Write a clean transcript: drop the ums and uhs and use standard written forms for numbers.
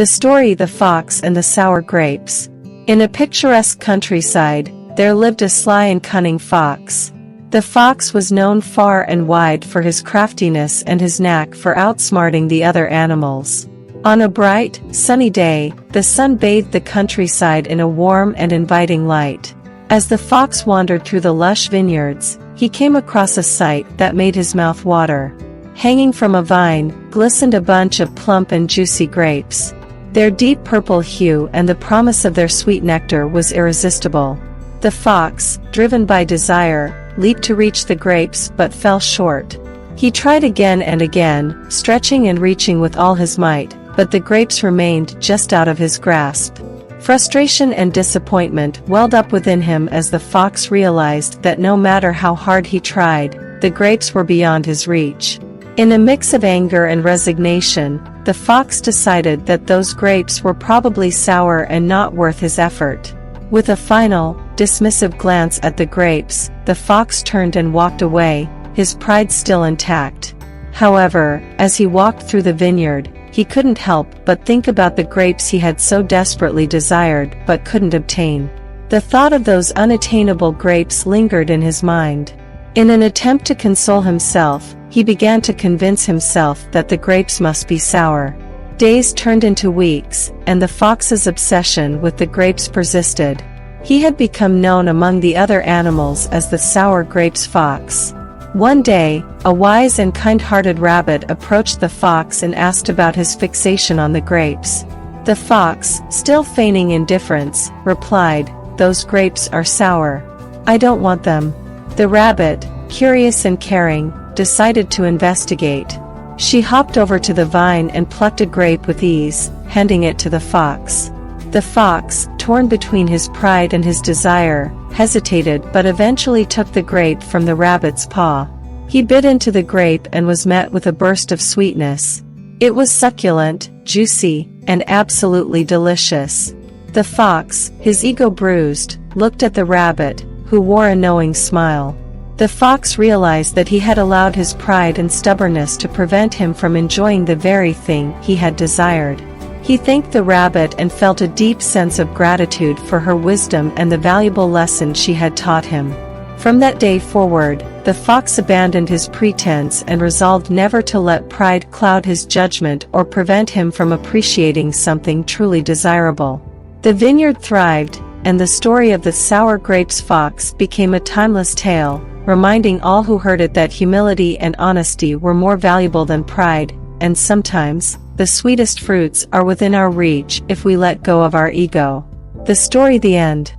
The story The Fox and the Sour Grapes. In a picturesque countryside, there lived a sly and cunning fox. The fox was known far and wide for his craftiness and his knack for outsmarting the other animals. On a bright, sunny day, the sun bathed the countryside in a warm and inviting light. As the fox wandered through the lush vineyards, he came across a sight that made his mouth water. Hanging from a vine, glistened a bunch of plump and juicy grapes. Their deep purple hue and the promise of their sweet nectar was irresistible. The fox, driven by desire, leaped to reach the grapes but fell short. He tried again and again, stretching and reaching with all his might, but the grapes remained just out of his grasp. Frustration and disappointment welled up within him as the fox realized that no matter how hard he tried, the grapes were beyond his reach. In a mix of anger and resignation, the fox decided that those grapes were probably sour and not worth his effort. With a final, dismissive glance at the grapes, the fox turned and walked away, his pride still intact. However, as he walked through the vineyard, he couldn't help but think about the grapes he had so desperately desired but couldn't obtain. The thought of those unattainable grapes lingered in his mind. In an attempt to console himself, he began to convince himself that the grapes must be sour. Days turned into weeks, and the fox's obsession with the grapes persisted. He had become known among the other animals as the sour grapes fox. One day, a wise and kind-hearted rabbit approached the fox and asked about his fixation on the grapes. The fox, still feigning indifference, replied, "Those grapes are sour. I don't want them." The rabbit, curious and caring, decided to investigate. She hopped over to the vine and plucked a grape with ease, handing it to the fox. The fox, torn between his pride and his desire, hesitated but eventually took the grape from the rabbit's paw. He bit into the grape and was met with a burst of sweetness. It was succulent, juicy, and absolutely delicious. The fox, his ego bruised, looked at the rabbit, who wore a knowing smile. The fox realized that he had allowed his pride and stubbornness to prevent him from enjoying the very thing he had desired. He thanked the rabbit and felt a deep sense of gratitude for her wisdom and the valuable lesson she had taught him. From that day forward, the fox abandoned his pretense and resolved never to let pride cloud his judgment or prevent him from appreciating something truly desirable. The vineyard thrived, and the story of the sour grapes fox became a timeless tale, reminding all who heard it that humility and honesty were more valuable than pride, and sometimes, the sweetest fruits are within our reach if we let go of our ego. The story the end.